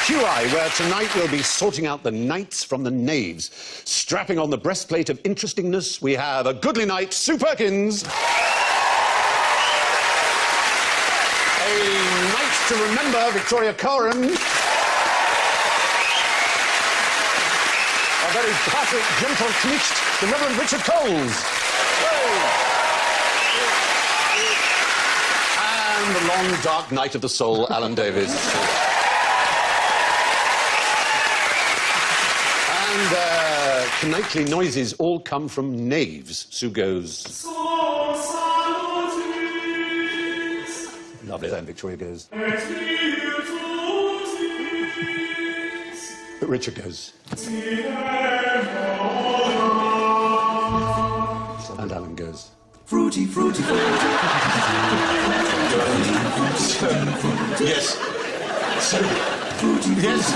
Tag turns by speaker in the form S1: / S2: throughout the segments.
S1: QI, where tonight we'll be sorting out the knights from the knaves. Strapping on the breastplate of interestingness, we have a goodly knight, Sue Perkins. A knight to remember, Victoria Coren. A very classic, gentle knicht, the Reverend Richard Coles. And the long, dark night of the soul, Alan Davies. And knightly noises all come from Knaves. Sue goes. Lovely then, Victoria goes. But Richard goes. And Alan goes.
S2: Fruity, fruity, fruity.
S1: Yes.
S2: Fruity,
S1: Yes.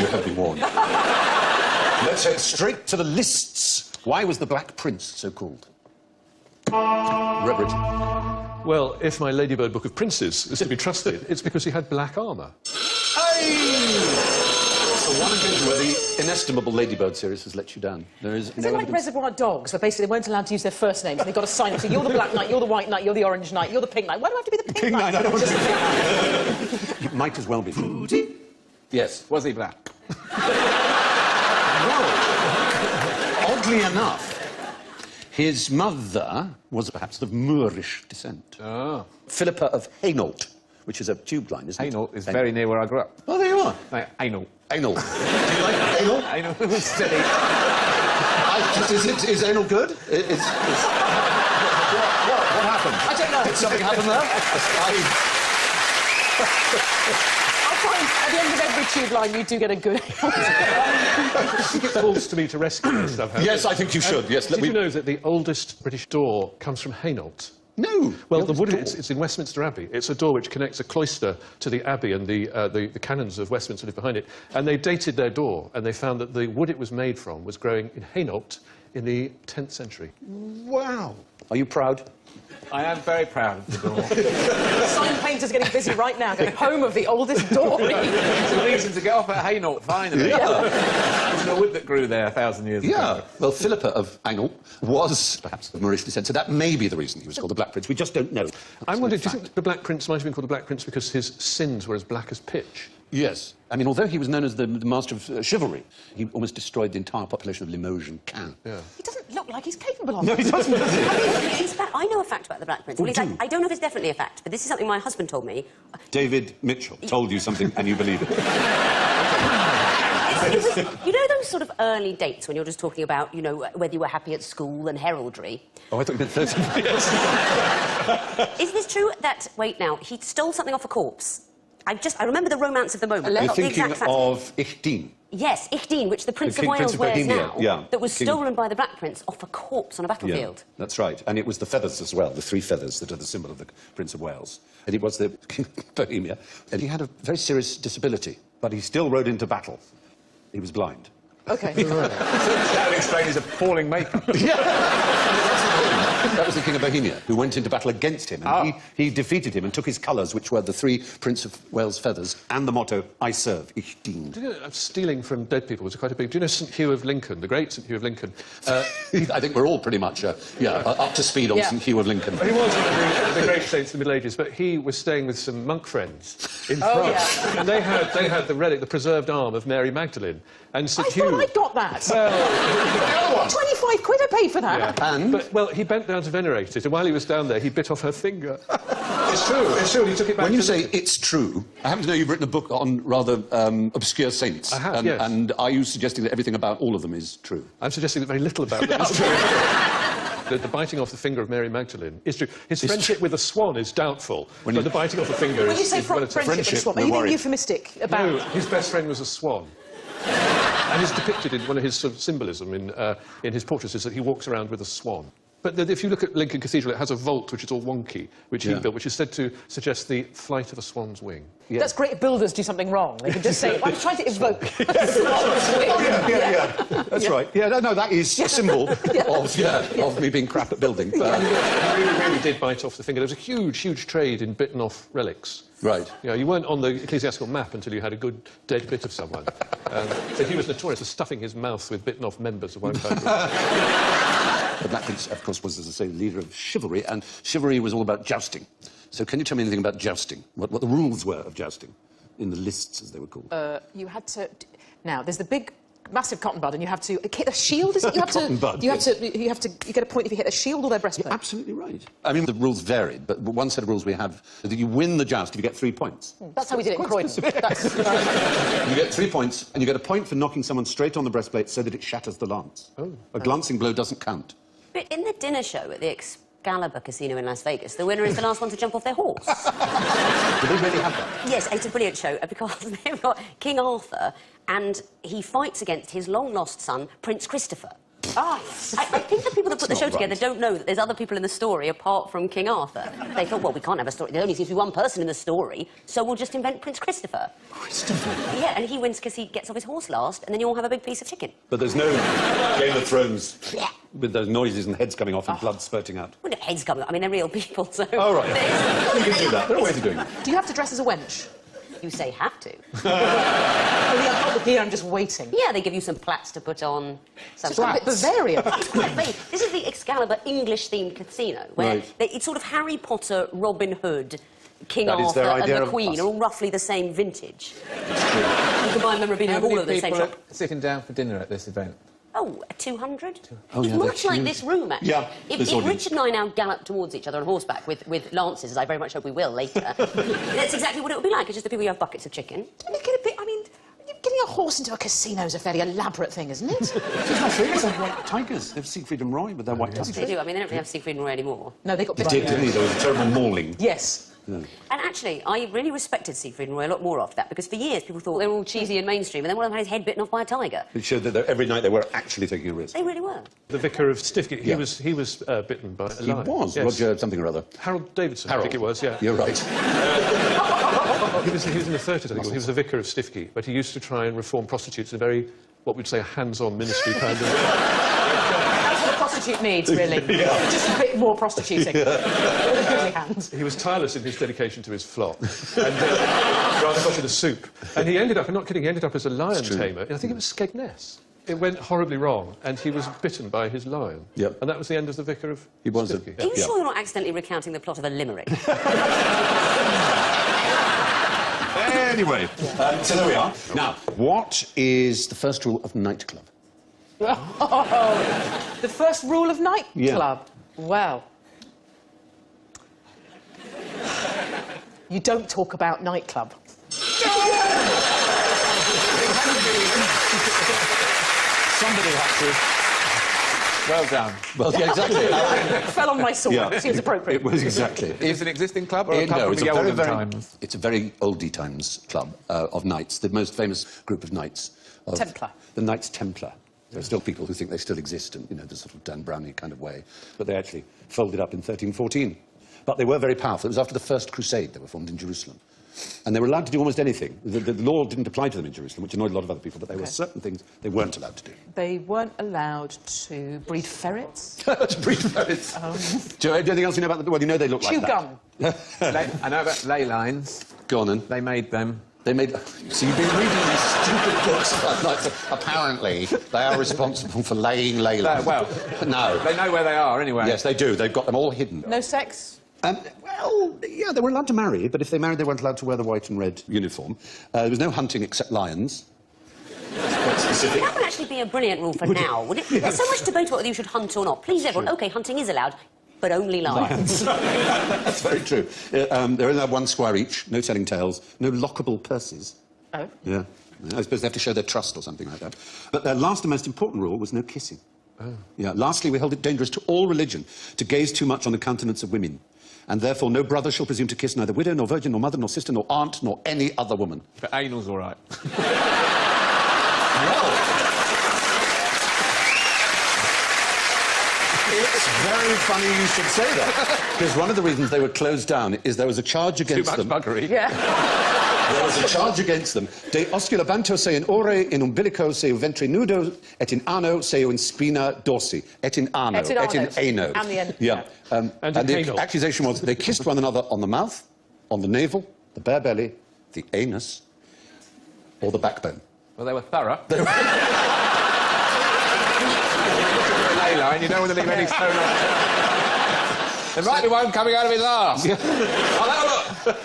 S1: You have been warned. Let's head straight to the lists. Why was the Black Prince so called? Richard.
S3: Well, if my Ladybird Book of Princes is to be trusted, it's because he had black armour.
S1: So one occasion where the inestimable Ladybird series has let you down. There is
S4: Is it like Reservoir Dogs, where basically they weren't allowed to use their first names, and they got a sign up saying, you're the Black Knight, you're the White Knight, you're the Orange Knight, you're the Pink Knight. Why do I have to be the Pink Knight?
S1: I don't want to. You might as well be.
S2: Fruity.
S1: Yes.
S5: Was he black?
S1: Well, oddly enough, his mother was perhaps of Moorish descent.
S5: Oh.
S1: Philippa of Hainault, which is a tube line, isn't it?
S5: Hainault is very near where I grew up.
S1: Oh, there you are.
S5: Like, Hainault.
S1: Anal. Do you like anal?
S5: Hainault was steady.
S1: Is anal good? What happened?
S4: I don't know.
S1: Did something happen there?
S4: I'll find, at the end of every tube line, you do get a good...
S3: I think it falls to me to rescue this stuff.
S1: Yes, I think you should. Yes,
S3: Did you know that the oldest British door comes from Hainault?
S1: No.
S3: Well, it's in Westminster Abbey. It's a door which connects a cloister to the Abbey, and the canons of Westminster live behind it. And they dated their door, and they found that the wood it was made from was growing in Hainault in the 10th century.
S1: Wow. Are you proud?
S5: I am very proud of the door.
S4: The sign painter's getting busy right now, going home of the oldest door.
S5: It's a reason to get off at Hainault, finally.
S1: Yeah.
S5: It's the wood that grew there 1,000 years ago.
S1: Yeah. Well, Philippa of Hainault was perhaps of Moorish descent, so that may be the reason he was called the Black Prince. We just don't know.
S3: I'm wondering, do you think the Black Prince might have been called the Black Prince because his sins were as black as pitch?
S1: Yes. I mean, although he was known as the master of chivalry, he almost destroyed the entire population of Limoges and Caen.
S3: Yeah.
S4: He doesn't look like he's capable of
S1: No,
S4: it.
S1: he doesn't.
S6: I know a fact about the Black Prince. Well, I don't know if it's definitely a fact, but this is something my husband told me.
S1: David Mitchell told you something and you believe it.
S6: You know those sort of early dates when you're just talking about, you know, whether you were happy at school and heraldry?
S1: Oh, I thought you meant 30 years.
S6: Is this true that, wait now, he stole something off a corpse? I remember the romance of the moment.
S1: You're
S6: not the
S1: thinking
S6: exact fact.
S1: of Ichtine.
S6: Yes, Ichtine, which the Prince of
S1: King-
S6: Wales
S1: Prince of
S6: wears
S1: Bohemia,
S6: now,
S1: yeah.
S6: that was
S1: King-
S6: stolen by the Black Prince off a corpse on a battlefield.
S1: Yeah, that's right. And it was the feathers as well, the 3 feathers that are the symbol of the Prince of Wales. And it was the King of Bohemia. And he had a very serious disability, but he still rode into battle. He was blind.
S4: OK.
S5: That would explain his appalling makeup.
S1: That was the King of Bohemia, who went into battle against him. And he defeated him and took his colours, which were the 3 Prince of Wales feathers, and the motto, I serve, Ichtine.
S3: Do you know, stealing from dead people was quite a big... Do you know St Hugh of Lincoln, the great St Hugh of Lincoln?
S1: I think we're all pretty much, up to speed on St Hugh of Lincoln.
S3: He was one of the great saints of the Middle Ages, but he was staying with some monk friends in France.
S4: Yeah.
S3: And they had the relic, the preserved arm of Mary Magdalene. And St
S4: I
S3: Hugh...
S4: thought I'd got that.
S3: Well,
S4: 25 quid I paid for that.
S3: yeah.
S1: And?
S3: But, well, he bent down to venerate it, and while he was down there, he bit off her finger. It's true, he took it back
S1: When you
S3: to
S1: say it's true, I happen to know you've written a book on rather obscure saints.
S3: I have,
S1: and,
S3: yes.
S1: And are you suggesting that everything about all of them is true?
S3: I'm suggesting that very little about that is true. The biting off the finger of Mary Magdalene is true. His friendship with a swan is doubtful, but the biting off the finger
S4: When
S3: is
S4: you say
S3: relative.
S4: friendship with a swan, are you being euphemistic about...
S3: No, his best friend was a swan. And it's depicted in one of his sort of symbolism in his portraits is that he walks around with a swan. But if you look at Lincoln Cathedral, it has a vault which is all wonky, which he built, which is said to suggest the flight of a swan's wing.
S1: Yeah.
S4: That's great if builders do something wrong. They can just say, I'm trying to evoke a swan's wing.
S1: Oh, yeah. That's right. Yeah, no, that is a symbol of me being crap at building. But,
S3: He really did bite off the finger. There was a huge trade in bitten off relics.
S1: right.
S3: You know, you weren't on the ecclesiastical map until you had a good dead bit of someone. So he was notorious for stuffing his mouth with bitten off members of one kind of...
S1: But that, of course, was, as I say, the leader of chivalry, and chivalry was all about jousting. So can you tell me anything about jousting? What the rules were of jousting, in the lists, as they were called?
S4: You had to... Now, there's the big, massive cotton bud, and you have to hit a shield, is it? You have to...
S1: Cotton bud,
S4: you
S1: yes.
S4: you get a point if you hit a shield or their breastplate.
S1: Absolutely right. I mean, the rules varied, but one set of rules we have is that you win the joust if you get 3 points.
S4: That's how we did it in Croydon. That's,
S1: You get 3 points, and you get a point for knocking someone straight on the breastplate so that it shatters the lance. A glancing blow doesn't count.
S6: But in the dinner show at the Excalibur Casino in Las Vegas, the winner is the last one to jump off their horse.
S1: Do they really have that?
S6: Yes, it's a brilliant show because they've got King Arthur and he fights against his long-lost son, Prince Christopher. I think the people that put the
S1: That's
S6: show
S1: not
S6: together
S1: right.
S6: don't know that there's other people in the story apart from King Arthur. They thought, well, we can't have a story. There only seems to be one person in the story, so we'll just invent Prince Christopher.
S1: Christopher?
S6: Yeah, and he wins because he gets off his horse last, and then you all have a big piece of chicken.
S1: But there's no Game of Thrones with those noises and heads coming off and blood spurting out.
S6: Well, no, heads coming up. I mean, they're real people, so...
S1: Oh, right. You can do that. There are ways of doing it.
S4: do you have to dress as a wench?
S6: You say have to.
S4: Oh, yeah, I'm not here, I'm just waiting.
S6: Yeah, they give you some plaits to put on. Some
S4: It's a bit Bavarian.
S6: This is the Excalibur English-themed casino, where
S1: Right.
S6: it's sort of Harry Potter, Robin Hood, King
S1: That is
S6: Arthur
S1: their
S6: and
S1: idea
S6: the
S1: of
S6: Queen
S1: us.
S6: are all roughly the same vintage. You can buy memorabilia
S5: How
S6: of all
S5: many
S6: of the same
S5: people
S6: shop.
S5: are sitting down for dinner at this event?
S6: Oh, 200?
S1: Oh,
S6: it's
S1: yeah,
S6: much
S1: they're
S6: like
S1: huge.
S6: this room, actually.
S1: Yeah,
S6: If
S1: this audience.
S6: Richard and I now gallop towards each other on horseback with lances, as I very much hope we will later, that's exactly what it would be like. It's just the people who have buckets of chicken.
S4: Don't they get a bit... I mean, getting a horse into a casino is a fairly elaborate thing, isn't it?
S1: It's not true. It's like white tigers. They have Siegfried and Roy with their white tigers.
S6: They do. I mean, they don't really have Siegfried and Roy anymore.
S4: No, they got...
S1: They did, didn't they? There was a terrible mauling.
S4: Yes.
S6: And actually, I really respected Siegfried and Roy a lot more after that, because for years people thought they were all cheesy and mainstream, and then one of them had his head bitten off by a tiger.
S1: It showed that every night they were actually taking a risk.
S6: They really were.
S3: The vicar of Stiffgate, he
S1: Yeah.
S3: was bitten by a
S1: He
S3: lion.
S1: was,
S3: Yes.
S1: Roger something or other.
S3: Harold Davidson, I
S1: Harold.
S3: think it was, yeah.
S1: You're right.
S3: He was in the 30s, I think. He was the vicar of Stiffgate, but he used to try and reform prostitutes in a very, what we'd say, a hands-on ministry kind of...
S4: That's what a prostitute needs, really. Just a bit more prostituting. With a goodly hand.
S3: He was tireless in his dedication to his flock, and rather got in a soup. And he ended up, I'm not kidding, he ended up as a lion tamer. I think it was Skegness. It went horribly wrong, and he was bitten by his lion.
S1: Yep.
S3: And that was the end of the vicar of
S1: He was a-
S3: Stiffgate.
S6: Are you sure you're not accidentally recounting the plot of a limerick?
S1: Anyway, so there we are. Now, what is the first rule of nightclub?
S4: Oh, the first rule of nightclub. Well, you don't talk about nightclub.
S5: Somebody had to. Well done.
S1: Well, yeah, exactly.
S4: Fell on my sword.
S1: Yeah.
S4: Seems appropriate.
S1: It was exactly.
S5: Is it an existing club or a club
S1: No,
S5: from
S1: it's
S5: the
S1: a very,
S5: olden
S1: very,
S5: times?
S1: it's a very oldie times club of knights, the most famous group of knights. Of
S4: Templar.
S1: The Knights Templar. There are still people who think they still exist in, you know, the sort of Dan Brownie kind of way. But they actually folded up in 1314. But they were very powerful. It was after the First Crusade they were formed in Jerusalem. And they were allowed to do almost anything. The law didn't apply to them in Jerusalem, which annoyed a lot of other people, but there were certain things they weren't allowed to do.
S4: They weren't allowed to breed ferrets.
S1: To breed ferrets. Do you have anything else you know about the... Well, you know they look
S4: Chew
S1: like that.
S4: gum.
S5: I know about ley lines.
S1: Go on, then.
S5: They made them.
S1: They made... So you've been reading these stupid books about knights. Apparently, they are responsible for laying ley lines.
S5: Well,
S1: No.
S5: they know where they are anyway.
S1: Yes, they do. They've got them all hidden.
S4: No sex.
S1: Well, yeah, they were allowed to marry, but if they married, they weren't allowed to wear the white and red uniform. There was no hunting except lions. That's quite specific.
S6: That would actually be a brilliant rule for now, would it? There's so much debate about whether you should hunt or not. Please, everyone, OK, hunting is allowed, but only lions.
S1: That's very true. They're only allowed one squire each, no telling tales, no lockable purses.
S4: Oh.
S1: Yeah. I suppose they have to show their trust or something like that. But their last and most important rule was no kissing. Oh. Yeah. Lastly, we held it dangerous to all religion to gaze too much on the countenance of women. And therefore no brother shall presume to kiss neither widow, nor virgin, nor mother, nor sister, nor aunt, nor any other woman.
S5: But anal's all right.
S1: It's very funny you should say that. Because one of the reasons they were closed down is there was a charge against
S5: Too much
S1: them.
S5: buggery.
S4: Yeah.
S1: There was a charge against them. De osculabanto se in ore, in umbilico se ventri nudo, et in ano se in spina dorsi. Et in ano,
S4: Et in
S1: ano.
S4: And the end.
S1: Yeah.
S3: And in
S1: the
S3: anal.
S1: accusation was they kissed one another on the mouth, on the navel, the bare belly, the anus, or the backbone.
S5: Well, they were thorough. They were... ley line, you don't want to leave any stone unturned. There might be one coming out of his arse.
S1: Yeah.
S5: I'll have a look.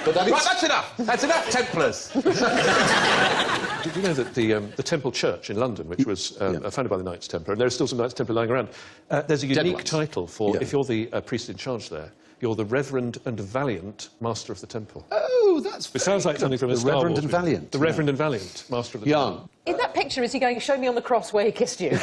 S1: But that is...
S5: Right, that's enough. That's enough, Templars.
S3: Did you know that the Temple Church in London, which was founded by the Knights Templar, and there are still some Knights Templar lying around, there's a unique
S1: ones.
S3: title for,
S1: Yeah.
S3: if you're the priest in charge there, you're the Reverend and Valiant Master of the Temple.
S1: Oh, that's...
S3: It sounds like something from a
S1: The
S3: Star
S1: Reverend
S3: Wars
S1: and
S3: movie.
S1: Valiant.
S3: The
S1: yeah.
S3: Reverend and Valiant Master of the Temple.
S1: Young.
S4: In that picture, is he going, show me on the cross where he kissed you?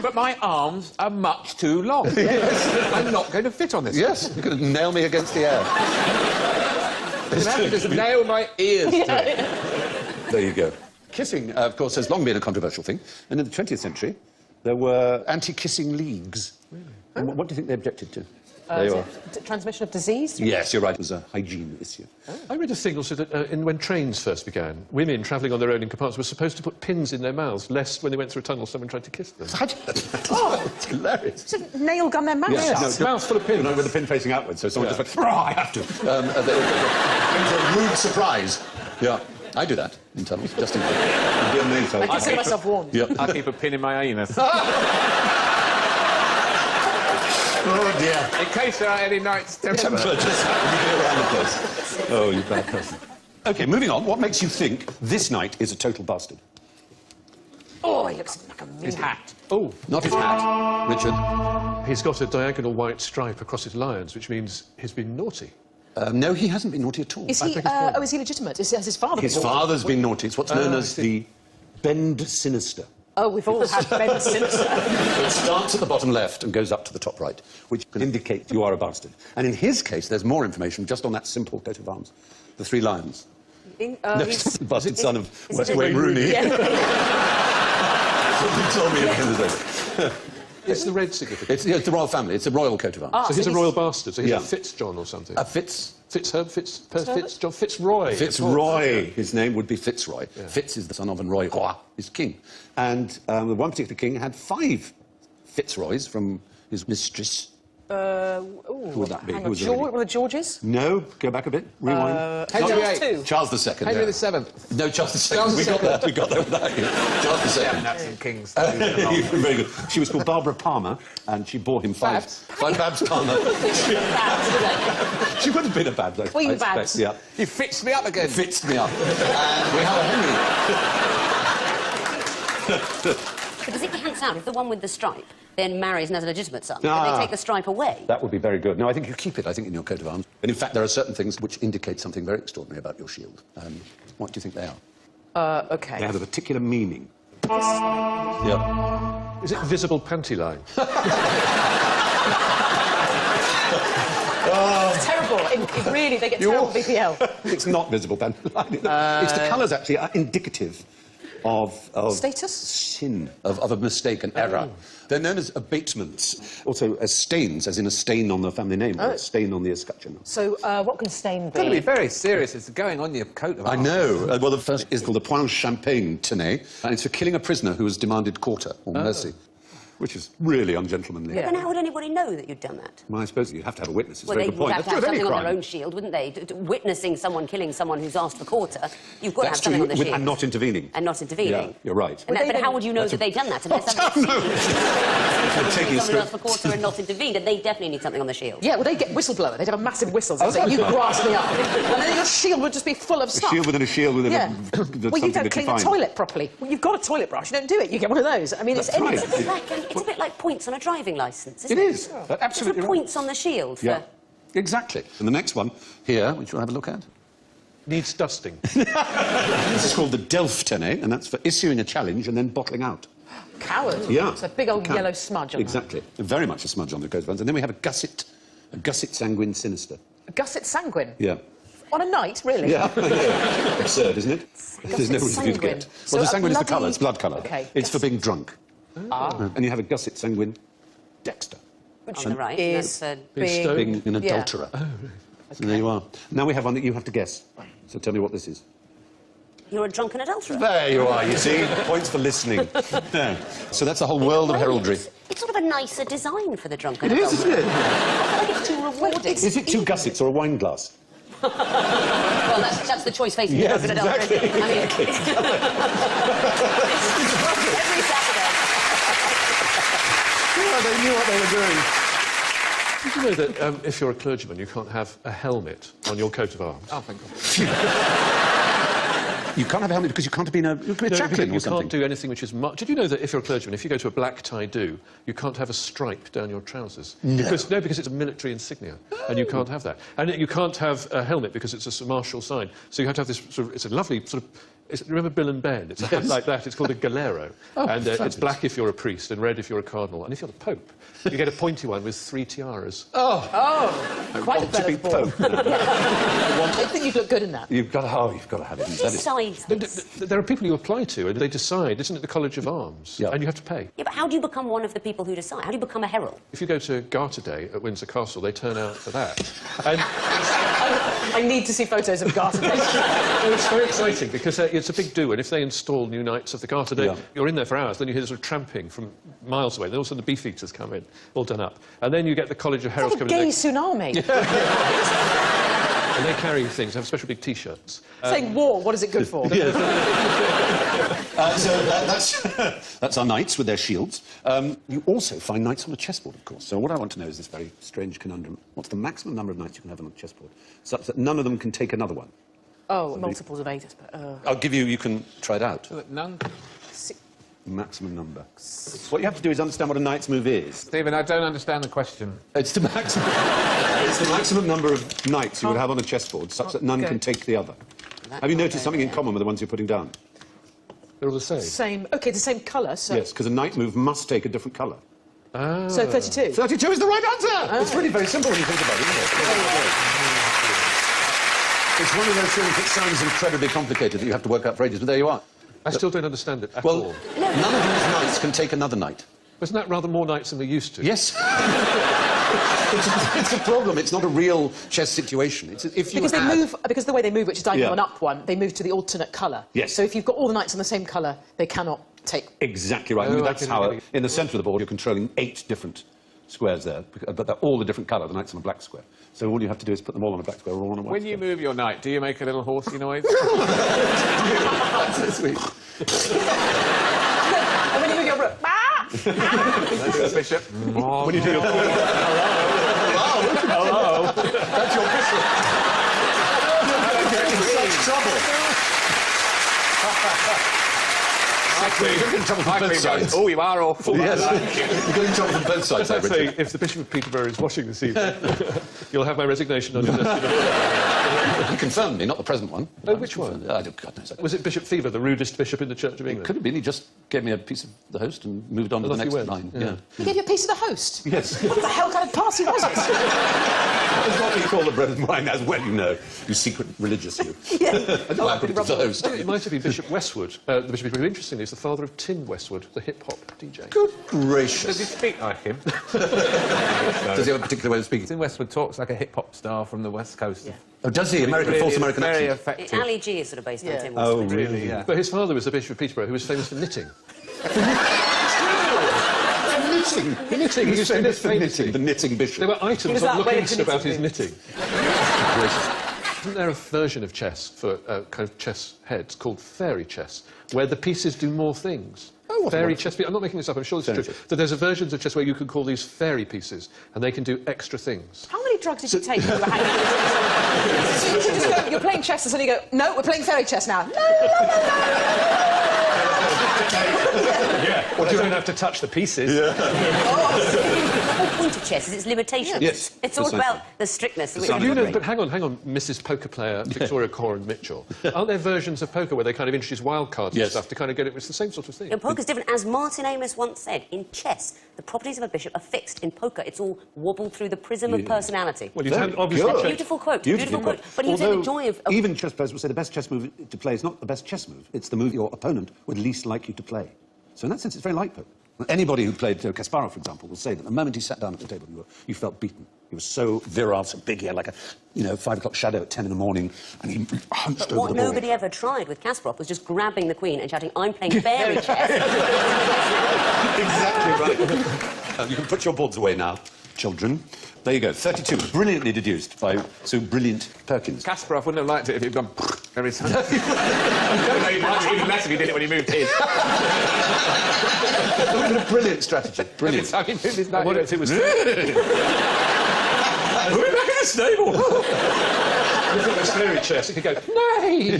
S5: But my arms are much too long. I'm not going to fit on this.
S1: Yes, you're going to nail me against the air.
S5: I'm happy to just nail my ears to it.
S1: There you go. Kissing, of course, has long been a controversial thing. And in the 20th century, there were anti-kissing leagues. Really? And what do you think they objected to? There you are.
S4: Transmission of disease?
S1: Yes, you're right. It was a hygiene issue.
S3: I read a thing also that when trains first began, women travelling on their own in compartments were supposed to put pins in their mouths, lest when they went through a tunnel someone tried to kiss them.
S1: Oh, it's hilarious.
S4: So nail gun their mouth
S1: Yes,
S4: shut.
S3: Mouth full of pins.
S1: No, with the pin facing outwards, so someone just went, "Oh, I have to." It was a rude surprise. Yeah, I do that in tunnels, just in case. It'd be amazing.
S4: I consider myself warned.
S1: Yeah.
S5: I keep a pin in my anus.
S1: Oh, dear.
S5: In case there are any Knights Templar.
S1: Templar just happened to be around the place. Oh, you bad person. OK, moving on. What makes you think this knight is a total bastard?
S4: Oh, he looks like a mean.
S5: His hat.
S3: Oh,
S1: Not his hat. Richard?
S3: he's got a diagonal white stripe across his lions, which means he's been naughty.
S1: No, he hasn't been naughty at all.
S4: Is he, is he legitimate? Has his father
S1: His
S4: been naughty?
S1: father's been naughty. It's what's known as the bend sinister.
S4: Oh, we've all had Ben Sinister.
S1: It starts at the bottom left and goes up to the top right, which can indicate you are a bastard. And in his case, there's more information just on that simple coat of arms. The three lions. No, he's the bastard son of West Wayne Rooney.
S4: Yeah.
S1: Something told me again today.
S3: It's the red significance.
S1: It's the royal family. It's a royal coat of arms.
S3: So he's a royal bastard. So he's
S1: Yeah.
S3: a Fitzjohn or something.
S1: Fitzroy.
S3: Fitzroy.
S1: Fitzroy. His name would be Fitzroy. Yeah. Fitz is the son of, and Roy is king. And the one particular king had 5 Fitzroys from his mistress. Who would that be?
S4: Hang
S1: Who
S4: on,
S1: was the
S4: George,
S1: lady?
S4: one of the Georges?
S1: No, go back a bit. Rewind.
S5: Henry
S4: Charles
S5: VIII.
S4: II.
S1: Charles II.
S5: Henry
S1: yeah.
S5: VII.
S1: No, Charles II.
S5: Charles
S1: we got
S5: II.
S1: that. We got that without you. Charles II.
S5: That's in Kings.
S1: Very good. She was called Barbara Palmer, and she bore him 5.
S5: Babs.
S1: 5 Babs Palmer. She would have been a bad though.
S4: Queen
S1: I expect,
S4: Babs.
S1: Yeah.
S5: You fixed me up again.
S1: Fixed me up. And we have a Henry.
S6: Because it pans out, if the one with the stripe then marries and has a legitimate son, then
S1: Ah.
S6: they take the stripe away.
S1: That would be very good. No, I think you keep it, I think, in your coat of arms. And in fact, there are certain things which indicate something very extraordinary about your shield. What do you think they are?
S4: OK.
S1: They have a particular meaning. Yeah.
S3: Is it visible panty line?
S4: It's terrible. It really, they get terrible BPL.
S1: It's not visible, Ben. It's the colours, actually, are indicative of
S4: Status?
S1: sin, of a mistake, an error. They're known as abatements, also as stains, as in a stain on the family name, or a stain on the escutcheon.
S4: So, what can stain
S5: You've got to be
S4: be?
S5: very serious. It's going on your coat of
S1: I
S5: arms.
S1: know. Well, the first is called the Point Champagne Tenay, and it's for killing a prisoner who has demanded quarter or mercy, which is really ungentlemanly.
S4: Yeah.
S6: Then how would anybody know that you'd done that?
S1: Well, I suppose you'd have to have a witness. It's
S6: Well,
S1: a very
S6: they
S1: good
S6: would
S1: point.
S6: have to
S1: That's
S6: have
S1: true of any
S6: something on their
S1: crime.
S6: own shield, wouldn't they? Witnessing someone killing someone who's asked for quarter, you've got to have
S1: That's true,
S6: something on the shield.
S1: and not intervening.
S6: And not intervening.
S1: Yeah, you're right.
S6: And but how would you know that they'd done that unless somebody
S1: Taking a
S6: someone asked for quarter and not intervened? And they definitely need something on the shield.
S4: Yeah, well, they'd get whistleblower. They'd have a massive whistle. They'd say, you grass me up. And then your shield would just be full of stuff.
S1: shield within a shield within
S4: Yeah.
S1: a...
S4: Well, you don't clean the toilet properly. Well, you've got a toilet brush. You don't do it. You get one of those. I mean, it's
S1: That's right.
S6: It's a bit like points on a driving licence, isn't
S1: It
S6: it?
S1: is. Absolutely
S6: There's
S1: right.
S6: points on the shield for...
S1: Yeah, exactly. And the next one here, which we'll have a look at,
S3: Needs dusting.
S1: this is called the Delft Tenay, and that's for issuing a challenge and then bottling out.
S4: Coward.
S1: Yeah.
S4: It's a big old
S1: Coward.
S4: yellow smudge on
S1: Exactly. Very much a smudge on the coat of arms. And then we have a gusset sanguine sinister.
S4: that. Gusset sanguine.
S1: Yeah.
S4: On a night, really?
S1: Yeah. Absurd, isn't it? There's no reason for you to
S4: sanguine.
S1: get.
S4: So
S1: Well, the
S4: a
S1: sanguine is the
S4: bloody-
S1: colour, it's blood colour.
S4: Okay,
S1: It's for
S4: gusset.
S1: being drunk. And you have a gusset sanguine dexter.
S6: Which on the right.
S4: is
S6: That's,
S4: being...
S3: stone.
S1: Being an
S4: Yeah.
S1: adulterer. So there you are. Now we have one that you have to guess. So tell me what this is.
S6: you're a drunken adulterer.
S1: There you are, you see? Points for listening. Yeah. So that's the whole world of heraldry.
S6: It's sort of a nicer design for the drunken
S1: It is,
S6: adulterer.
S1: isn't it?
S6: I feel like it's too rewarding.
S1: Is it two gussets or a wine glass?
S6: Well, that's the choice facing
S1: Yes,
S6: the drunken adulterer.
S1: exactly.
S6: I mean, every Saturday.
S1: Yeah, they knew what they were doing.
S3: Did you know that if you're a clergyman, you can't have a helmet on your coat of arms?
S5: Oh, thank God.
S1: You can't have a helmet because you can't be a chaplain
S3: you
S1: or something.
S3: can't do anything which is... Did you know that if you're a clergyman, if you go to a black tie do, you can't have a stripe down your trousers?
S1: No.
S3: Because it's a military insignia, and you can't have that. And you can't have a helmet because it's a martial sign. So you have to have this sort of... It's a lovely sort of... remember Bill and Ben? It's a hat like that. It's called a galero. And it's
S1: fabulous.
S3: black if you're a priest and red if you're a cardinal. And if you're the Pope, you get a pointy one with 3 tiaras.
S4: Quite a
S1: Want to be
S4: better ball.
S1: Pope now.
S4: I think you'd look good in that.
S1: You've got to have it. That is-
S6: Besides this.
S3: There are people you apply to, and they decide. Isn't it the College of Arms?
S1: Yeah.
S3: And you have to pay.
S6: Yeah, but how do you become one of the people who decide? How do you become a herald?
S3: If you go to Garter Day at Windsor Castle, they turn out for that. And
S4: I need to see photos of Garter Day.
S3: it's very exciting because it's a big do, and if they install new Knights of the Garter Day,
S1: Yeah.
S3: you're in there for hours, then you hear sort of tramping from miles away, then all of a sudden the Beefeaters come in, all done up. And then you get the College of Heralds
S4: It's like a
S3: coming
S4: gay tsunami.
S3: and they carry things, have special big T-shirts.
S4: Saying war, what is it good for?
S1: That's our knights with their shields. You also find knights on a chessboard, of course. So what I want to know is this very strange conundrum. What's the maximum number of knights you can have on a chessboard, such that none of them can take another one?
S4: Oh, multiples of 8, I suppose.
S1: I'll give you... You can try it out.
S5: None?
S1: Maximum number. What you have to do is understand what a knight's move is.
S5: Stephen, I don't understand the question.
S1: It's the maximum... it's the maximum number of knights you would have on a chessboard, such that none can take the other. Have you noticed something in common with the ones you're putting down?
S3: They're all the same.
S4: Same. OK, the same colour, so...
S1: Yes, because a knight move must take a different colour.
S4: So 32?
S1: 32 is the right answer! It's really very simple when you think about it, isn't it? It's one of those things that sounds incredibly complicated that you have to work out for ages, but there you are.
S3: I still don't understand it at
S1: Well,
S3: all.
S1: none of these knights can take another knight.
S3: Isn't that rather more knights than we used to?
S1: Yes. it's a problem. It's not a real chess situation. It's if you
S4: Because they move, because of the way they move, which is diagonal
S1: Yeah.
S4: and up one, they move to the alternate colour.
S1: Yes.
S4: So if you've got all the knights on the same colour, they cannot take...
S1: Exactly right.
S3: Oh,
S1: I mean, that's
S3: I
S1: how...
S3: get it.
S1: In the centre of the board, you're controlling 8 different squares there, but they're all a different colour. The knight's on a black square. So all you have to do is put them all on a black square or all on a white
S5: When you
S1: square.
S5: move your knight, do you make a little horsey noise?
S1: That's so sweet.
S4: And when you move your rook... Ah!
S5: Bishop.
S1: When you do your... Hello. That's your bishop. You're in such trouble. You're in trouble from both sides.
S5: Oh, you are awful.
S1: Yes. You're getting in trouble from both sides,
S3: I'd
S1: there,
S3: say,
S1: Richard.
S3: if the Bishop of Peterborough is watching this evening, you'll have my resignation on your desk.
S1: He confirmed me, not the present one.
S3: Oh, which one?
S1: I don't... God knows.
S3: Was it Bishop Fever, the rudest bishop in the Church of England?
S1: Could have been. He just gave me a piece of the host and moved on to the
S3: off you
S1: next
S3: went.
S1: line.
S3: Yeah.
S4: He gave you a piece of the host?
S1: Yes.
S4: What the hell kind of party was it?
S1: That's what we call the bread and wine, as well you know. You secret religious, you. I don't put it to the host.
S3: It might have been Bishop Westwood. The Bishop who, interestingly, is the father of Tim Westwood, the hip-hop DJ.
S1: Good
S5: Does he
S1: gracious.
S5: speak like him?
S1: Does he have a particular way of speaking?
S5: Tim Westwood talks like a hip-hop star from the West Coast.
S4: Yeah.
S1: Oh, does he? False American
S5: very
S1: accent?
S5: effective.
S6: Ali G is sort of based on
S4: Yeah.
S6: Tim
S1: Oh,
S6: Westwood.
S1: really?
S5: Yeah.
S3: But his father was the Bishop of Peterborough, who was famous for knitting.
S1: Knitting.
S3: For knitting, he used to knit famously.
S1: The knitting bishop.
S3: There were items
S4: was
S3: on
S4: that
S3: looking
S4: way into
S3: about his
S4: knitting.
S3: knitting.
S1: Gracious.
S3: Isn't there a version of chess for kind of chess heads called fairy chess, where the pieces do more things?
S1: Oh, what a
S3: fairy
S1: wonderful-
S3: chess. I'm not making this up. I'm sure this
S1: Fairy
S3: is true.
S1: chess.
S3: That there's a versions of chess where you can call these fairy pieces, and they can do extra things.
S4: How many drugs did you take when you were hanging out with So you should just go, you're playing chess, and suddenly you go, no, we're playing fairy chess now.
S3: Or you don't have to touch the pieces.
S6: The whole point of chess is its limitations.
S1: Yes,
S6: It's all
S1: precisely.
S6: about the strictness.
S1: Precisely.
S3: You know,
S1: Right.
S3: but hang on, Mrs. Poker player Victoria Coren Mitchell. Aren't there versions of poker where they kind of introduce wild cards and
S1: Yes.
S3: stuff to kind of get it? It's the same sort of thing.
S6: In poker's different. As Martin Amis once said, in chess, the properties of a bishop are fixed. In poker, it's all wobbled through the prism of personality.
S3: Well, you
S1: Very
S3: can obviously
S1: good.
S3: check.
S6: Beautiful quote.
S1: Beautifully
S6: Beautiful
S1: put.
S6: quote. But you take the joy of...
S1: Even chess players will say the best chess move to play is not the best chess move. It's the move your opponent would least like you to play. So in that sense, it's very like poker. Anybody who played Kasparov, for example, will say that the moment he sat down at the table, you felt beaten. He was so virile, so big, he had like a, 5 o'clock shadow at 10 in the morning, and he hunched over the
S6: What
S1: ball.
S6: nobody ever tried with Kasparov was just grabbing the queen and shouting, I'm playing fairy chess.
S1: Exactly right. You can put your boards away now, children. There you go, 32, brilliantly deduced by so brilliant Perkins.
S5: Kasparov wouldn't have liked it if he'd gone every time. He'd liked it even less if he did it when he moved his.
S1: That would have been a brilliant strategy.
S5: Every
S1: Brilliant.
S5: time he moved his
S3: What
S5: knight,
S3: if it was...
S5: we're back in the stable.
S3: If it was fairy chess, it could go, nay!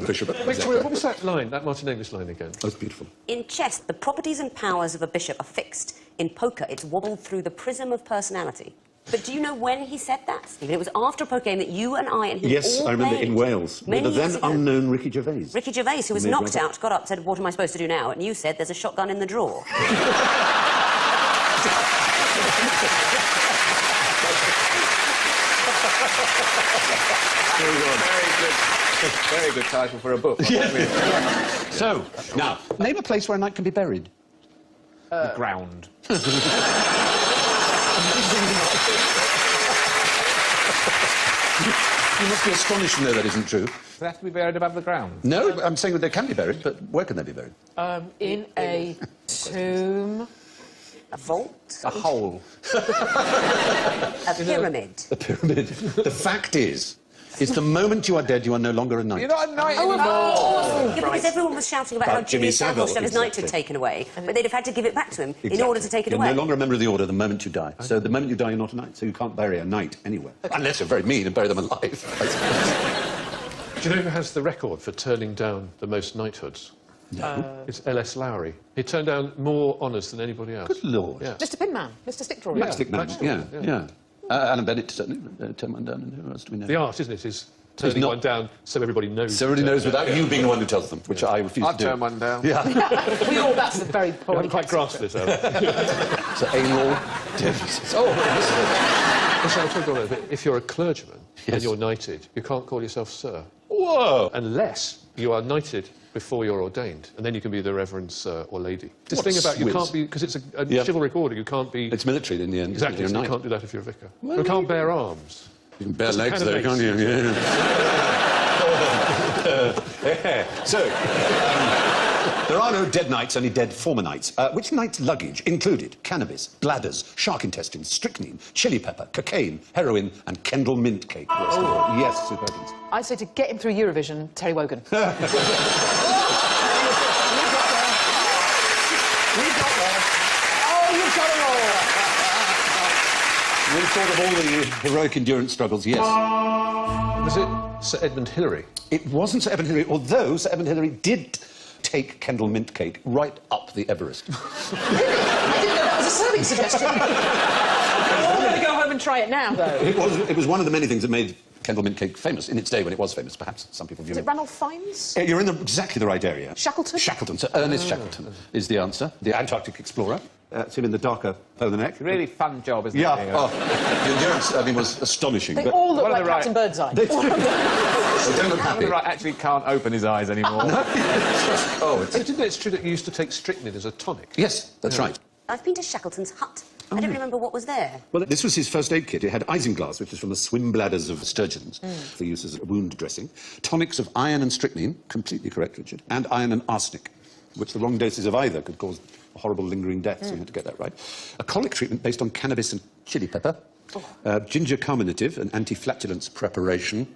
S1: Bishop.
S3: Victoria, what was that line, that Martin English line again?
S1: That's beautiful.
S6: In chess, the properties and powers of a bishop are fixed. In poker, it's wobbled through the prism of personality. But do you know when he said that, Stephen? It was after a poker game that you and I and he
S1: Yes,
S6: all
S1: I remember
S6: played.
S1: in Wales.
S6: Many
S1: With the
S6: years
S1: then
S6: ago.
S1: unknown Ricky Gervais.
S6: Ricky Gervais, who was
S1: Made
S6: knocked
S1: rubber.
S6: out, got up, said, what am I supposed to do now? And you said, there's a shotgun in the drawer.
S5: Very good title for a book.
S1: So, now, name a place where a knight can be buried.
S5: The ground.
S1: You must be astonished to know that isn't true.
S5: They have to be buried above the ground.
S1: No, I'm saying that they can be buried, but where can they be buried?
S4: In a tomb.
S6: A vault?
S5: A hole.
S6: A pyramid?
S1: A pyramid. The fact is the moment you are dead, you are no longer a knight.
S5: You're not a knight
S6: Oh,
S5: anymore.
S6: yeah, because everyone was shouting about how
S1: About Jimmy
S6: Jimmy Savile should have his
S1: Savile,
S6: knighthood
S1: exactly.
S6: taken away, but they'd have had to give it back to him in
S1: Exactly.
S6: order to take it
S1: You're
S6: away.
S1: no longer a member of the order the moment you die. So the moment you die, you're not a knight. So you can't bury a knight anywhere. Unless you're very mean and bury them alive.
S3: Do you know who has the record for turning down the most knighthoods?
S1: No.
S3: It's L.S. Lowry. He turned down more honours than anybody else.
S1: Good Lord.
S3: Yeah.
S4: Mr. Pinman, Mr. Stick Drawer.
S1: Matchstick man.
S3: Matchstick,
S1: Yeah,
S3: yeah.
S1: yeah. Alan Bennett certainly turned one down. And who else do we know?
S3: The art, isn't it, is turning
S1: not-
S3: one down so everybody knows.
S1: So everybody knows without you being the one who tells them, which I refuse
S5: I'd
S1: to do.
S5: turn one down.
S1: Yeah.
S4: We all, that's a very
S3: I haven't
S4: poorly
S3: quite
S4: kept
S3: grasped
S4: secret.
S3: this, Alan.
S1: So anal deficits. Oh,
S3: Listen, I'll talk about it. If you're a clergyman and
S1: Yes.
S3: you're knighted, you can't call yourself sir.
S1: whoa.
S3: Unless you are knighted before you're ordained, and then you can be the Reverend Sir or Lady. This
S1: What
S3: thing about you
S1: swizz.
S3: can't be, because it's a
S1: Yeah.
S3: chivalric order, you can't be...
S1: It's military in the end.
S3: Exactly,
S1: You're a
S3: so you
S1: knight.
S3: can't do that if you're a vicar. You can't bear arms.
S1: You can bare
S3: Just a
S1: legs
S3: can of
S1: though,
S3: mace.
S1: can't you? Yeah. So, there are no dead knights, only dead former knights. Which knight's luggage included cannabis, bladders, shark intestines, strychnine, chili pepper, cocaine, heroin, and Kendal mint cake? Yes, Sue Perkins.
S4: I'd say to get him through Eurovision, Terry Wogan.
S1: We thought of all the heroic endurance struggles, yes.
S3: Was it Sir Edmund Hillary?
S1: It wasn't Sir Edmund Hillary, although Sir Edmund Hillary did take Kendal mint cake right up the Everest.
S4: I didn't know that was a serving suggestion. I'm going to go home and try it now, though.
S1: It was one of the many things that made Kendal mint cake famous, in its day when it was famous, perhaps. Some people view
S4: Is it Ranulph Fiennes?
S1: You're in exactly the right area.
S4: Shackleton?
S1: Shackleton. Sir Ernest Shackleton is the answer. The Antarctic explorer. It's him in the darker polar neck.
S5: Really fun job, isn't
S1: Yeah.
S5: it?
S1: Oh, the endurance, I mean, was astonishing.
S4: They
S1: but
S4: all look
S5: One of
S4: like
S5: the right-
S4: Captain Birdseye.
S1: they don't look happy.
S5: Right, actually can't open his eyes anymore.
S1: Oh,
S3: Oh, didn't it? It's true that you used to take strychnine as a tonic.
S1: yes, that's right.
S6: I've been to Shackleton's hut. I don't remember what was there.
S1: Well, this was his first aid kit. It had isinglass, which is from the swim bladders of sturgeons, for use as a wound dressing. Tonics of iron and strychnine, completely correct, Richard, and iron and arsenic, which the wrong doses of either could cause a horrible lingering death, so you had to get that right. A colic treatment based on cannabis and chili pepper. Ginger carminative, an anti-flatulence preparation.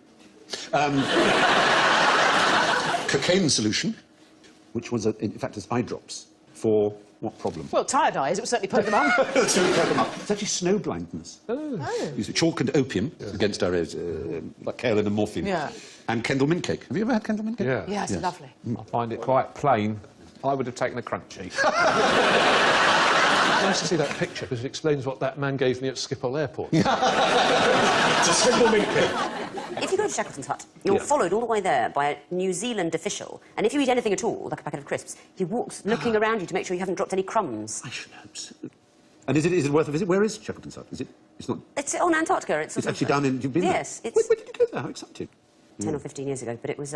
S1: Cocaine solution, which was, in fact, as eye drops for what problem?
S4: Well, tired eyes, it would certainly poke them up.
S1: It's actually snow blindness. Used with chalk and opium against our like kaolin and morphine.
S4: Yeah.
S1: And Kendal mint cake. Have you ever had Kendal mint cake?
S3: Yeah.
S4: Yeah, it's lovely.
S5: I find it quite plain. I would have taken a crunchy.
S3: Nice to see that picture, because it explains what that man gave me at Schiphol Airport.
S1: It's a simple mint cake.
S6: If you go to Shackleton's hut, you're followed all the way there by a New Zealand official, and if you eat anything at all, like a packet of crisps, he walks looking around you to make sure you haven't dropped any crumbs.
S1: I should hope so. And is it worth a visit? Where is Shackleton's hut? Is it? It's not.
S6: It's on Antarctica. It's
S1: It's actually down in. You've been
S6: Yes,
S1: there.
S6: it's
S1: Where did you go there? How exciting!
S6: 10 or 15 years ago, but it was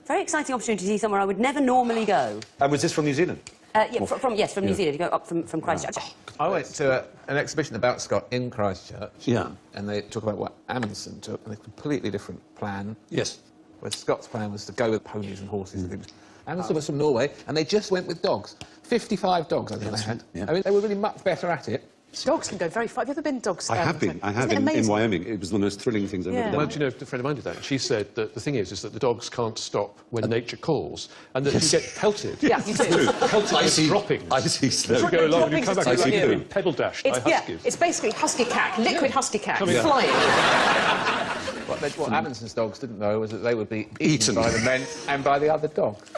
S6: Very exciting opportunity to see somewhere I would never normally go.
S1: And was this from New Zealand?
S6: Yeah, from New Zealand. You go up from Christchurch.
S5: I went to an exhibition about Scott in Christchurch.
S1: Yeah.
S5: And they talk about what Amundsen took, and a completely different plan.
S1: Yes.
S5: Where Scott's plan was to go with ponies and horses and things. Amundsen was from Norway, and they just went with dogs. 55 dogs, I think they had.
S1: Yeah.
S5: I mean, they were really much better at it.
S4: Dogs can go very far. Have you ever been dog
S1: I have been. I have in Wyoming. It was one of the most thrilling things I've ever done.
S3: Well, do you know, a friend of mine did that. And she said that the thing is that the dogs can't stop when nature calls, and that you get pelted.
S4: Yeah, you do.
S3: Pelted with droppings.
S1: I see
S3: You
S1: snow.
S3: go along and you come back
S4: Droppings
S3: and
S4: is
S3: you're
S4: too
S3: being pedal dashed by huskies.
S4: It's basically husky cack, liquid husky cack,
S3: Coming out.
S4: flying.
S5: What Amundsen's dogs didn't know was that they would be
S1: Eaten.
S5: eaten by the men and by the other dogs.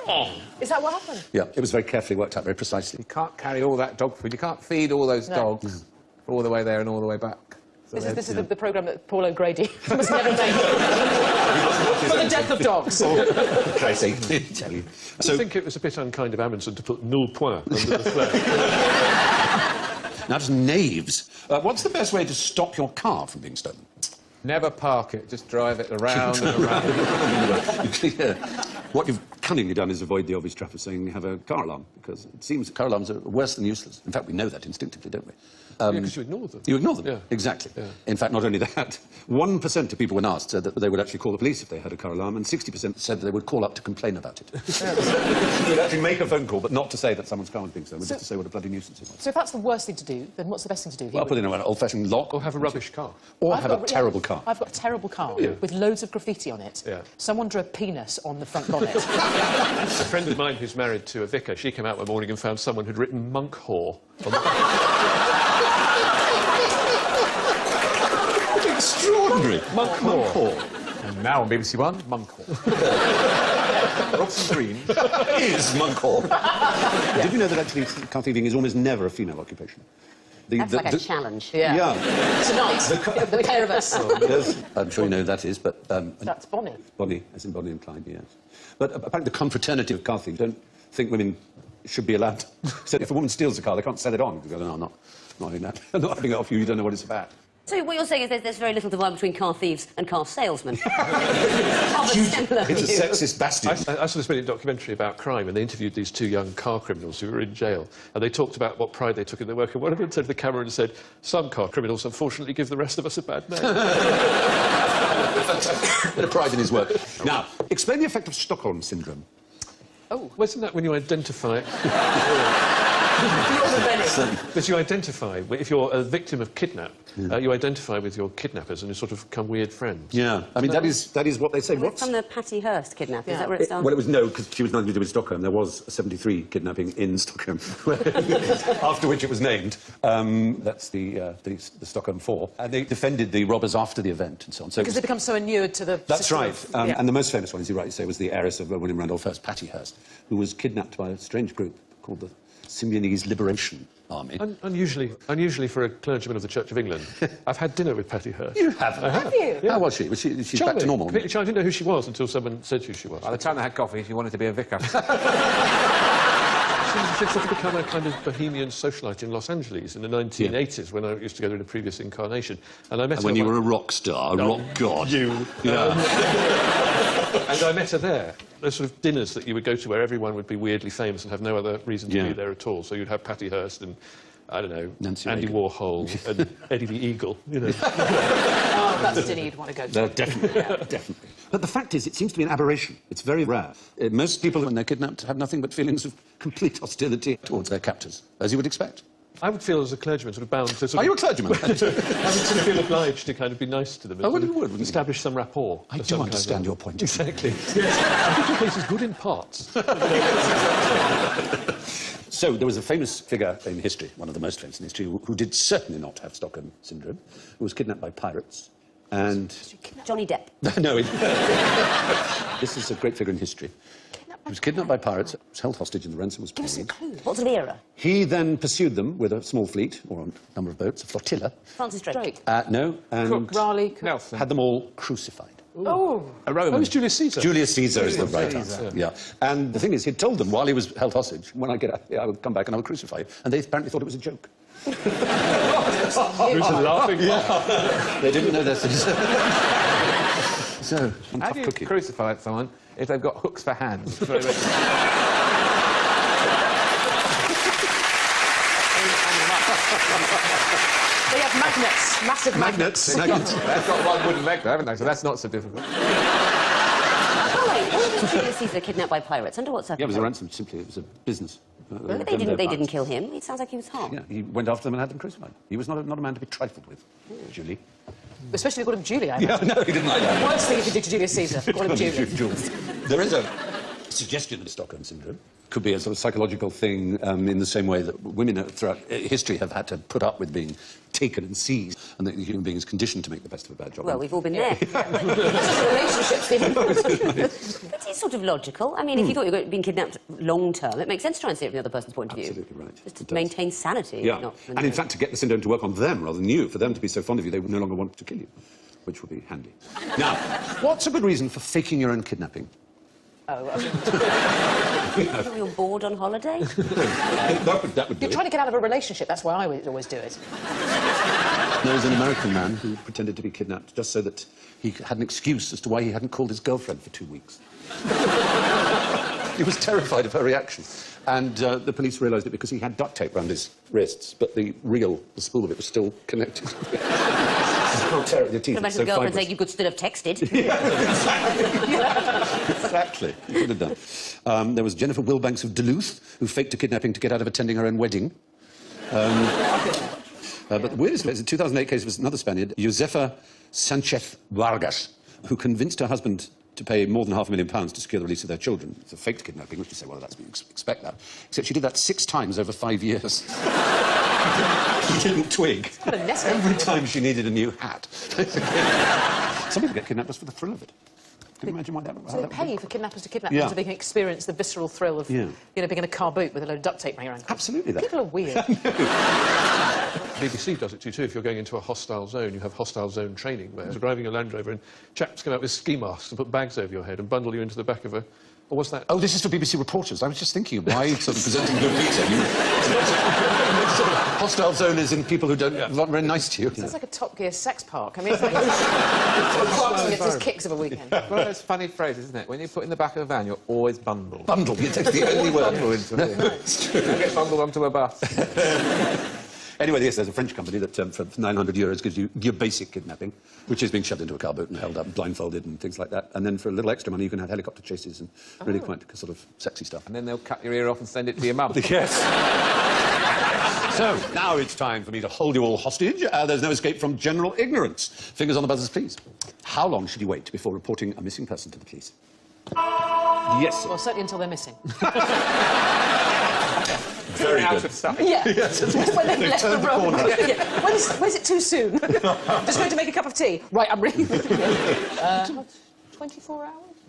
S4: Is that what happened?
S1: Yeah, it was very carefully worked out, very precisely.
S5: You can't carry all that dog food. You can't feed all those dogs all the way there and all the way back. So
S4: This is the programme that Paul O'Grady must never make. For the death of dogs.
S1: Tracy.
S3: I think it was a bit unkind of Amundsen to put nul point under the flag.
S1: Now, just Knaves. What's the best way to stop your car from being stolen?
S5: Never park it, just drive it around and around.
S1: Yeah. What you've cunningly done is avoid the obvious trap of saying have a car alarm, because it seems that car alarms are worse than useless. In fact, we know that instinctively, don't we?
S3: Because you ignore them.
S1: You ignore them,
S3: Yeah.
S1: exactly.
S3: Yeah.
S1: In fact, not only that, 1% of people when asked said that they would actually call the police if they had a car alarm, and 60% said that they would call up to complain about it. They would actually make a phone call, but not to say that someone's car was being stolen, but just to say what a bloody nuisance it was.
S4: So if that's the worst thing to do, then what's the best thing to do?
S1: Well, put in an old-fashioned lock.
S3: Or have a rubbish car.
S1: Or have a terrible car.
S4: I've got a terrible car with loads of graffiti on it.
S3: Yeah.
S4: Someone drew a penis on the front bonnet.
S3: A friend of mine who's married to a vicar, she came out one morning and found someone who'd written monk whore on the
S1: Extraordinary.
S3: monk whore.
S5: And now on BBC One, Monk Hall. Robson Green.
S1: Is monk hall. Did you know that actually car thieving is almost never a female occupation?
S6: That's like a challenge.
S1: Yeah.
S4: Tonight, the pair of us.
S1: Yes, I'm sure you know who that is, but...
S4: That's Bonnie.
S1: Bonnie, as in Bonnie and Clyde, yes. But apparently the confraternity of car thieves don't think women should be allowed... So if a woman steals a car, they can't sell it on. They go, no, I'm not having that. I'm not having it off you, you don't know what it's about.
S6: So what you're saying is there's very little divide between car thieves and car salesmen. Of a similar
S1: It's a
S6: view.
S1: sexist bastion.
S3: I saw this brilliant documentary about crime, and they interviewed these two young car criminals who were in jail, and they talked about what pride they took in their work, and one of them turned to the camera and said, some car criminals unfortunately give the rest of us a bad name.
S1: Bit of pride in his work. Now, explain the effect of Stockholm Syndrome.
S3: Oh, wasn't that when you identify... Because you identify, if you're a victim of kidnap, you identify with your kidnappers and you sort of become weird friends.
S1: Yeah, I mean, that is what they say.
S6: From the Patty Hearst kidnapping, is that where it started?
S1: Well, it was no, because she was nothing to do with Stockholm. There was a 73 kidnapping in Stockholm, after which it was named. That's the Stockholm Four. And they defended the robbers after the event and so on. So
S4: Because they become so inured to the...
S1: that's
S4: system
S1: right.
S4: of-
S1: And the most famous one, as you rightly say, was the heiress of William Randolph Hearst, Patty Hearst, who was kidnapped by a strange group called the Symbionese Liberation Army.
S3: Unusually for a clergyman of the Church of England, I've had dinner with Patty Hearst.
S1: You have?
S4: Have you?
S1: How was she? She's back to normal?
S3: Completely charming. I didn't know who she was until someone said who she was.
S5: By the time they had coffee, she wanted to be a vicar.
S3: She'd sort of become a kind of bohemian socialite in Los Angeles in the 1980s when I used to go to the previous incarnation. And I met her
S1: When you
S3: one-
S1: were a rock star, a rock god.
S3: You.
S1: Yeah.
S3: And I met her there. Those sort of dinners that you would go to where everyone would be weirdly famous and have no other reason to
S1: Yeah.
S3: be there at all. So you'd have Patty Hearst and, I don't know,
S1: Nancy
S3: Andy
S1: Reagan.
S3: Warhol and Eddie the Eagle, you know.
S4: Oh, that's a dinner you'd want to go to.
S1: No, definitely, definitely. But the fact is, it seems to be an aberration. It's very rare. Most people, when they're kidnapped, have nothing but feelings of complete hostility towards their captors, as you would expect.
S3: I would feel as a clergyman sort of bound to sort
S1: Are
S3: of...
S1: you a clergyman?
S3: I would sort of feel obliged to kind of be nice to them. and
S1: Oh, well,
S3: sort of
S1: you would, wouldn't you?
S3: establish some rapport.
S1: I
S3: of
S1: do
S3: some kind.
S1: understand your point.
S3: Exactly. Yes. I think your case is good in parts.
S1: So, there was a famous figure in history, one of the most famous in history, who did certainly not have Stockholm Syndrome, who was kidnapped by pirates, and...
S6: Johnny Depp.
S1: No, this is a great figure in history. He was kidnapped by pirates, was held hostage, and the ransom was
S6: Give us a
S1: paid.
S6: clue. What sort of era?
S1: He then pursued them with a small fleet, or a number of boats, a flotilla.
S6: Francis Drake.
S1: No, and
S4: Cook, Raleigh, Cook.
S5: Nelson.
S1: had them all crucified.
S4: Oh,
S5: A
S3: Oh,
S5: Roman.
S3: it's Julius Caesar.
S1: Julius Caesar is the right answer. Yeah. And the thing is, he'd told them while he was held hostage, when I get out here, I would come back and I would crucify you. And they apparently thought it was a joke.
S3: Who's laughing?
S1: They didn't know their Caesar. So, one
S5: How
S1: tough
S5: do you
S1: cookie.
S5: crucify someone if they've got hooks for hands.
S4: They have magnets, massive magnets.
S5: That's got one wooden leg, though, haven't they? So that's not so difficult.
S6: Oh, wait, why was Julius Caesar kidnapped by pirates? Under what
S1: Yeah, it was
S6: circumstances?
S1: a ransom, simply. It was a business.
S6: Well, they didn't kill him. It sounds like he was harmed.
S1: Yeah, he went after them and had them crucified. He was not a man to be trifled with, Julie.
S4: Especially if you call him Julie, I
S1: Yeah,
S4: imagine.
S1: no, he didn't like that.
S4: Worst thing if you did to Julius Caesar, call him Julie.
S1: There is a suggestion of Stockholm Syndrome. Could be a sort of psychological thing in the same way that women throughout history have had to put up with being taken and seized, and that the human being is conditioned to make the best of a bad job.
S6: Well, we've all been there.
S4: Relationships,
S6: But it's sort of logical. I mean, if you thought you were being kidnapped long term, it makes sense to try and see it from the other person's point of view.
S1: Absolutely right.
S6: Just
S1: It
S6: to
S1: does.
S6: maintain sanity.
S1: Yeah,
S6: not
S1: and in fact, to get the syndrome to work on them rather than you, for them to be so fond of you, they would no longer want to kill you, which would be handy. Now, what's a good reason for faking your own kidnapping?
S6: You're bored on holiday?
S1: that would do
S4: You're trying to get out of a relationship, that's why I would always do it.
S1: There was an American man who pretended to be kidnapped just so that he had an excuse as to why he hadn't called his girlfriend for 2 weeks. He was terrified of her reaction. And the police realised it because he had duct tape around his wrists, but the spool of it was still connected. Oh, terrible. Your teeth
S6: Could
S1: are
S6: imagine
S1: so
S6: the girlfriend
S1: fibrous.
S6: saying you could still have texted.
S1: Exactly. You could have done. There was Jennifer Wilbanks of Duluth, who faked a kidnapping to get out of attending her own wedding. But the weirdest case, the 2008 case, was another Spaniard, Josefa Sanchez Vargas, who convinced her husband to pay more than £500,000 to secure the release of their children. It's a faked kidnapping, which you say, well, that's you expect that. Except she did that 6 times over 5 years. He didn't twig. Every time she needed a new hat. Some people get kidnapped just for the thrill of it. Can you imagine why that?
S4: So they pay for kidnappers to kidnap
S1: Yeah.
S4: them so they can experience the visceral thrill of,
S1: Yeah.
S4: being in a car boot with a load of duct tape running around.
S1: Absolutely that.
S4: People are weird.
S3: BBC does it too. If you're going into a hostile zone, you have hostile zone training where you're driving a Land Rover and chaps come out with ski masks and put bags over your head and bundle you into the back of a... Or was that...
S1: Oh, this is for BBC reporters. I was just thinking, why sort of presenting good Peter? Sort of hostile zone is in people who aren't very nice to you.
S4: Sounds like a Top Gear sex park. I mean, it's like... Clarkson gets his kicks of a weekend.
S5: One of those funny phrases, isn't it? When you put in the back of a van, you're always bundled.
S1: Bundle, it's the only word.
S5: Bundle into it. You get bundled onto a bus.
S1: Anyway, yes, there's a French company that for €900 gives you your basic kidnapping, which is being shoved into a car boot and held up, blindfolded and things like that. And then for a little extra money, you can have helicopter chases and really quite sort of sexy stuff.
S5: And then they'll cut your ear off and send it to your mum.
S1: Yes. So, now it's time for me to hold you all hostage. There's no escape from general ignorance. Fingers on the buzzers, please. How long should you wait before reporting a missing person to the police? Yes.
S4: Well, certainly until they're missing.
S1: Very
S5: Out
S1: good.
S5: of sight.
S4: Yeah. When they've left the
S1: Turn the
S4: room.
S1: corner.
S4: Yeah. When's it too soon? Just going to make a cup of tea. Right, I'm really... 24 hours?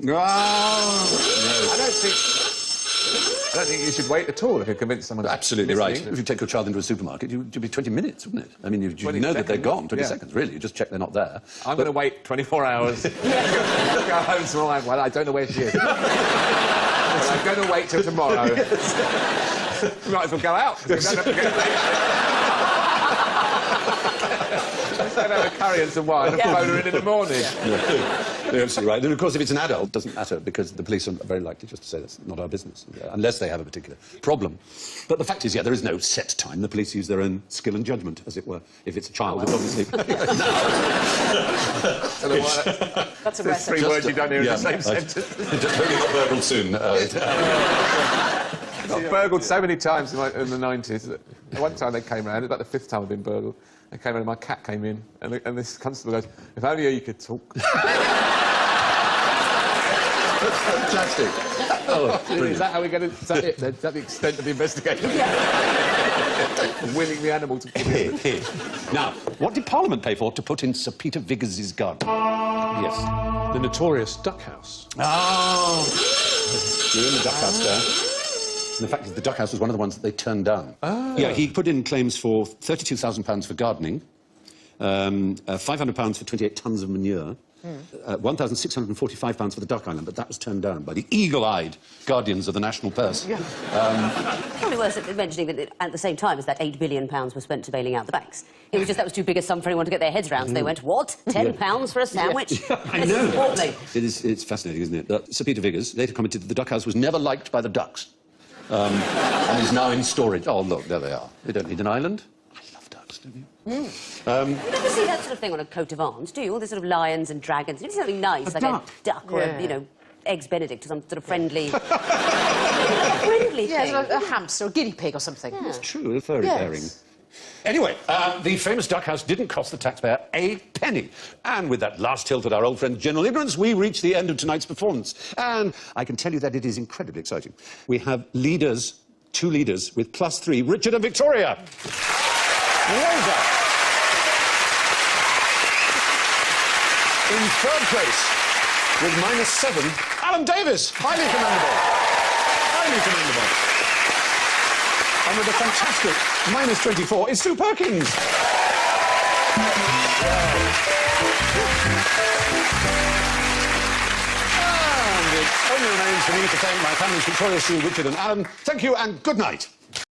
S5: I don't think you should wait at all if you're convinced someone's
S1: Absolutely right.
S5: missing.
S1: If you take your child into a supermarket, you'd be 20 minutes, wouldn't it? I mean, you
S5: 20
S1: know that they're
S5: seconds.
S1: gone. 20
S5: Yeah.
S1: seconds, really. You just check they're not there.
S5: I'm going to wait 24 hours. Go home tomorrow. Well, I don't know where she is. But I'm going to wait till tomorrow. You might as well go out. You don't have to get Just have a curry and some wine and phone her in the morning.
S1: You're absolutely right. And of course, if it's an adult, it doesn't matter because the police are very likely just to say that's not our business, unless they have a particular problem. But the fact is, yeah, there is no set time. The police use their own skill and judgment, as it were. If it's a child, it's obviously...
S4: That's a
S5: There's 3
S1: Just,
S5: words you don't hear in the same
S1: right.
S5: sentence.
S1: Just hoping not burgled soon.
S5: I got burgled so many times in the 90s that one time they came round, about the 5th time I'd been burgled, they came round and my cat came in and this constable goes, if only you could talk.
S1: Fantastic. Oh,
S5: Is that how we're going to... Is that it then? Is that the extent of the investigation? Willing the animal to kill him.
S1: Now, what did Parliament pay for to put in Sir Peter Viggers' garden? Yes.
S3: The notorious duck house.
S1: Oh! You're in the duck house there. And the fact is, the duck house was one of the ones that they turned down. Oh. Yeah, he put in claims for £32,000 for gardening, £500 for 28 tonnes of manure, £1,645 for the Duck Island, but that was turned down by the eagle-eyed guardians of the national purse.
S4: Yeah.
S6: Probably worth mentioning that at the same time as that £8 billion was spent to bailing out the banks. It was just that was too big a sum for anyone to get their heads around, so they went, what? £10 for a sandwich?
S1: I
S6: This
S1: know.
S6: is appalling.
S1: It's fascinating, isn't it? Sir Peter Viggers later commented that the Duck House was never liked by the ducks and is now in storage. Oh, look, there they are. They don't need an island. I love ducks, don't you?
S6: You never see that sort of thing on a coat of arms, do you? All the sort of lions and dragons. You see something nice, like
S1: duck.
S6: a duck or
S4: Yeah.
S6: a, Eggs Benedict or some sort of friendly... friendly
S4: Yeah,
S6: thing.
S4: it's like a hamster or a guinea pig or something.
S6: Yeah.
S1: It's true, a furry
S4: Yes.
S1: pairing. Anyway, the famous Duck House didn't cost the taxpayer a penny. And with that last tilt at our old friend General Ignorance, we reach the end of tonight's performance. And I can tell you that it is incredibly exciting. We have leaders, 2 leaders, with +3, Richard and Victoria. Well done. In 3rd place, with -7, Alan Davis. Highly commendable. Highly commendable. And with a fantastic -24 is Sue Perkins. And it only remains for me to thank my families, Victoria, Sue, Richard and Alan. Thank you and good night.